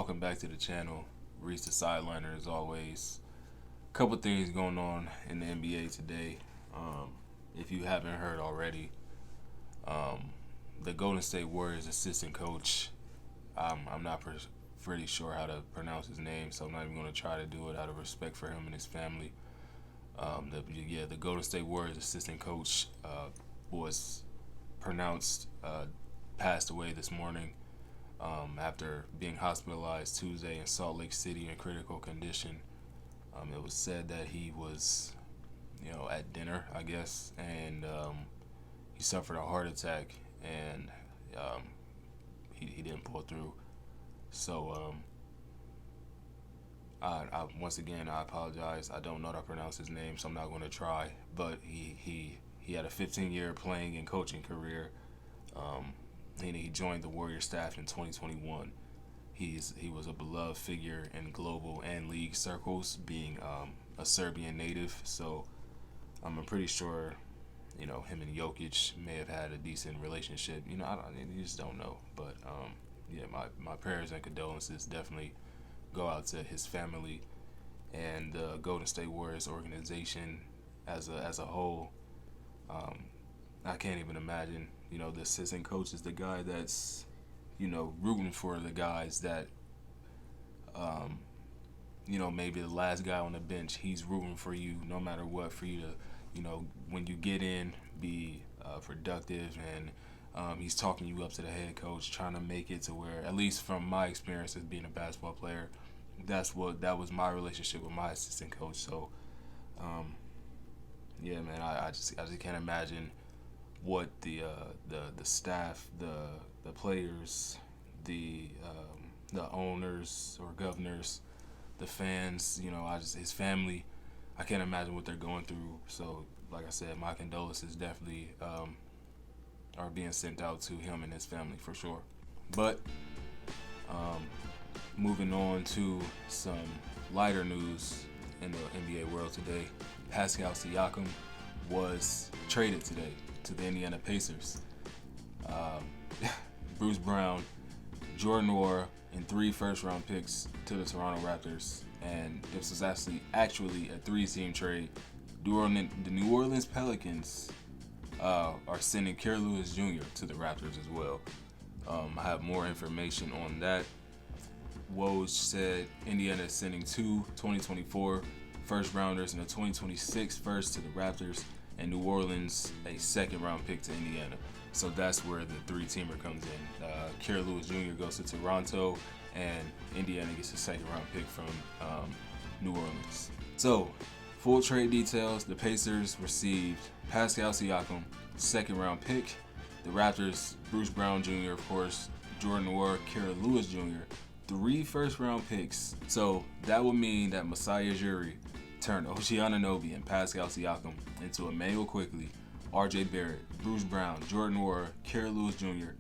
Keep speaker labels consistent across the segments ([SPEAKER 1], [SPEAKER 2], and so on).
[SPEAKER 1] welcome back to the channel. Reese the Sideliner as always. Couple things going on in the NBA today. If you haven't heard already, the Golden State Warriors assistant coach, I'm not pretty sure how to pronounce his name, so I'm not even going to try to do it out of respect for him and his family. The Golden State Warriors assistant coach was pronounced passed away this morning after being hospitalized Tuesday in Salt Lake City in critical condition. It was said that he was, at dinner, I guess, and he suffered a heart attack, and he didn't pull through. So I once again I apologize. I don't know how to pronounce his name, so I'm not going to try. But he had a 15-year playing and coaching career. And he joined the Warrior staff in 2021. He was a beloved figure in global and league circles, being a Serbian native. So I'm pretty sure, him and Jokic may have had a decent relationship. You just don't know. But my prayers and condolences definitely go out to his family and the Golden State Warriors organization as a whole. I can't even imagine. The assistant coach is the guy that's, rooting for the guys that, maybe the last guy on the bench. He's rooting for you no matter what, for you to, when you get in, be productive, and he's talking you up to the head coach, trying to make it to where, at least from my experience as being a basketball player, that was my relationship with my assistant coach. So, man, I just can't imagine what the staff, the players, the owners or governors, the fans, his family, I can't imagine what they're going through. So, like I said, my condolences definitely are being sent out to him and his family for sure. But moving on to some lighter news in the NBA world today, Pascal Siakam was traded today to the Indiana Pacers. Bruce Brown, Jordan Nwora, and 3 first-round picks to the Toronto Raptors, and this was actually a 3-team trade. The New Orleans Pelicans are sending Kira Lewis Jr. to the Raptors as well. I have more information on that. Woj said Indiana is sending 2 2024 first-rounders and a 2026 first to the Raptors, and New Orleans a second-round pick to Indiana. So that's where the 3-teamer comes in. Kira Lewis Jr. goes to Toronto, and Indiana gets a second-round pick from New Orleans. So, full trade details: the Pacers received Pascal Siakam, second-round pick. The Raptors, Bruce Brown Jr., of course, Jordan Nwora, Kira Lewis Jr., 3 first-round picks. So that would mean that Masai Ujiri turned OG Anunoby and Pascal Siakam into Emmanuel Quickley, R.J. Barrett, Bruce Brown, Jordan Nwora, Kira Lewis Jr.,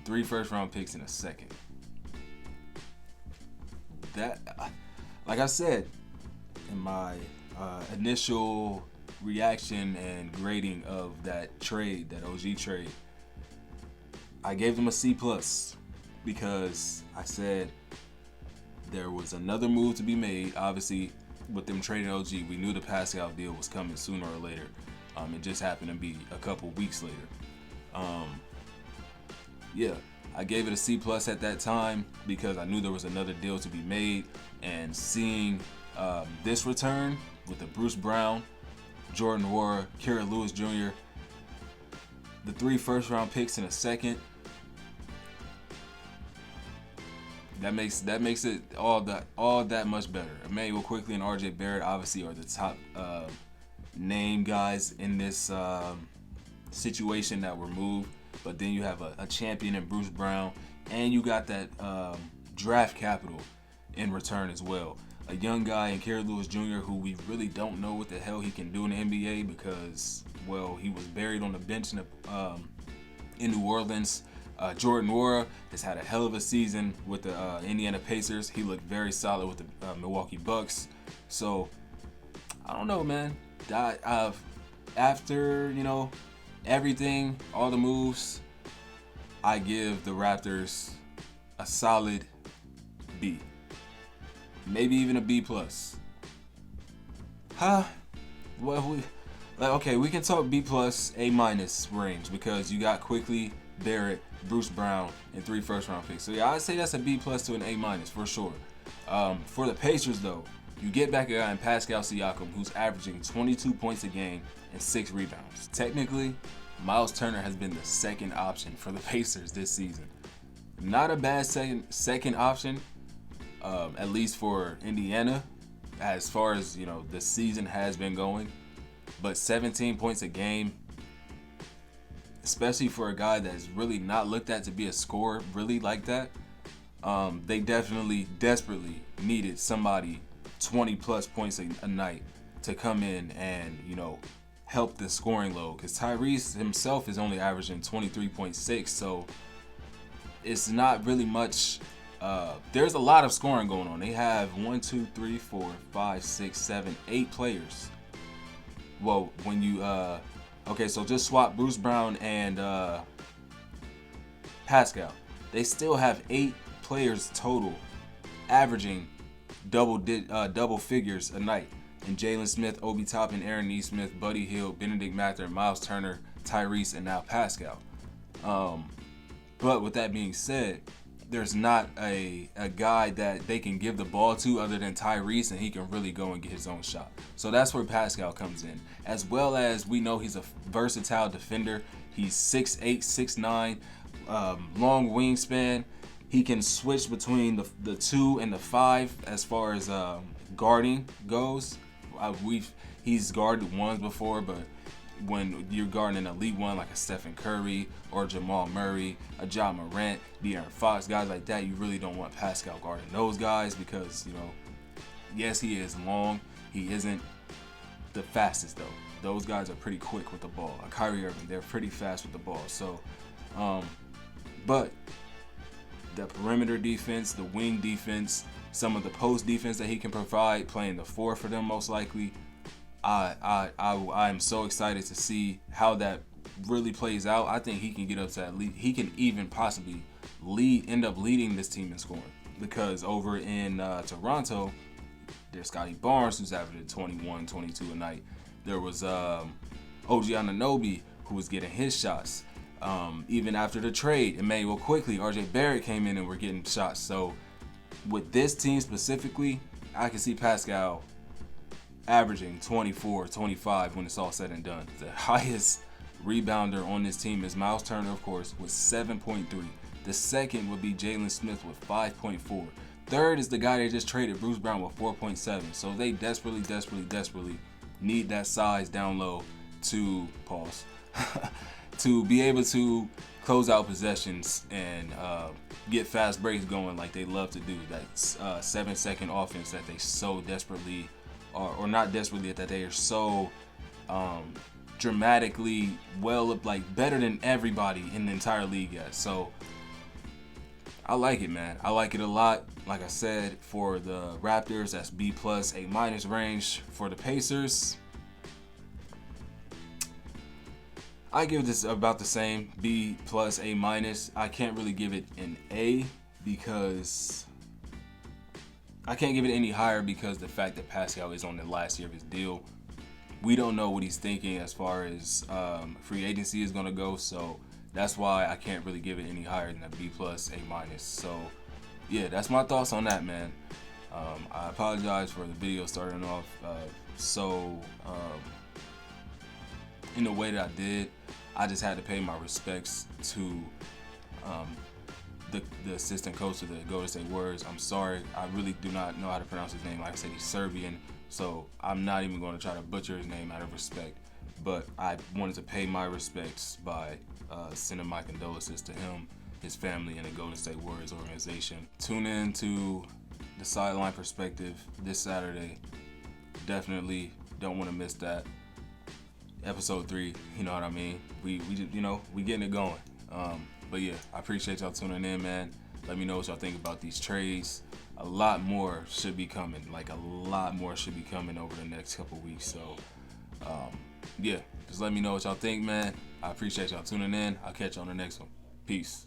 [SPEAKER 1] 3 first-round picks in a second. That, like I said in my initial reaction and grading of that trade, that OG trade, I gave them a C+, because I said there was another move to be made. Obviously, with them trading OG, we knew the Pascal deal was coming sooner or later. It just happened to be a couple weeks later. I gave it a C+ at that time because I knew there was another deal to be made. And seeing this return with the Bruce Brown, Jordan Nwora, Kira Lewis Jr., the 3 first-round picks in a second, that makes it all that much better. Emmanuel Quickley and R.J. Barrett obviously are the top name guys in this situation that were moved, but then you have a champion in Bruce Brown, and you got that draft capital in return as well. A young guy in Kira Lewis Jr., who we really don't know what the hell he can do in the NBA because, well, he was buried on the bench in New Orleans. Jordan Nwora has had a hell of a season with the Indiana Pacers. He looked very solid with the Milwaukee Bucks. So, I don't know, man. After, everything, all the moves, I give the Raptors a solid B. maybe even a B plus. Huh? Well, we can talk B plus, A minus range because you got Quickly, Barrett, Bruce Brown, and 3 first-round picks. So yeah, I'd say that's a B plus to an A minus for sure. For the Pacers though, you get back a guy in Pascal Siakam who's averaging 22 points a game and 6 rebounds. Technically, Miles Turner has been the second option for the Pacers this season. Not a bad second option, at least for Indiana, as far as the season has been going. But 17 points a game, especially for a guy that's really not looked at to be a scorer really like that, they desperately needed somebody 20 plus points a night to come in and help the scoring load, because Tyrese himself is only averaging 23.6, so it's not really much. There's a lot of scoring going on. They have 8 players. Well, when you so just swap Bruce Brown and Pascal. They still have 8 players total averaging double figures a night. And Jalen Smith, Obi Toppin, Aaron Nesmith, Buddy Hield, Benedict Mather, Miles Turner, Tyrese, and now Pascal. But with that being said, there's not a guy that they can give the ball to other than Tyrese, and he can really go and get his own shot. So that's where Pascal comes in. As well as we know he's a versatile defender. He's 6'8", 6'9", long wingspan. He can switch between the 2 and the 5 as far as guarding goes. He's guarded ones before, but when you're guarding an elite one like a Stephen Curry or Jamal Murray, a Ja Morant, De'Aaron Fox, guys like that, you really don't want Pascal guarding those guys because, yes, he is long. He isn't the fastest, though. Those guys are pretty quick with the ball. Like Kyrie Irving, they're pretty fast with the ball. So, but the perimeter defense, the wing defense, some of the post defense that he can provide, playing the 4 for them most likely, I am so excited to see how that really plays out. I think he can get up to that lead. He can even possibly end up leading this team in scoring, because over in Toronto, there's Scotty Barnes who's averaging 21, 22 a night. There was OG Anunoby who was getting his shots. Even after the trade, Emmanuel Quickly, RJ Barrett came in and were getting shots. So with this team specifically, I can see Pascal averaging 24, 25 when it's all said and done. The highest rebounder on this team is Miles Turner, of course, with 7.3. The second would be Jalen Smith with 5.4. Third is the guy they just traded, Bruce Brown, with 4.7. So they desperately need that size down low to to be able to close out possessions and get fast breaks going like they love to do. That 7-second offense that they so desperately, or not desperately, that they are so dramatically better than everybody in the entire league at. So I like it, man. I like it a lot. Like I said, for the Raptors, that's B plus, A minus range. For the Pacers, I give this about the same, B plus, A minus. I can't really give it an A because I can't give it any higher because the fact that Pascal is on the last year of his deal. We don't know what he's thinking as far as free agency is going to go, so that's why I can't really give it any higher than a B plus, A minus. So yeah, that's my thoughts on that, man. I apologize for the video starting off in the way that I did. I just had to pay my respects to the assistant coach of the Golden State Warriors. I'm sorry, I really do not know how to pronounce his name. Like I said, he's Serbian, so I'm not even going to try to butcher his name out of respect. But I wanted to pay my respects by sending my condolences to him, his family, and the Golden State Warriors organization. Tune in to the Sideline Perspective this Saturday. Definitely don't want to miss that. Episode 3, you know what I mean? We getting it going. But yeah, I appreciate y'all tuning in, man. Let me know what y'all think about these trades. A lot more should be coming. Over the next couple weeks. So yeah, just let me know what y'all think, man. I appreciate y'all tuning in. I'll catch you on the next one. Peace.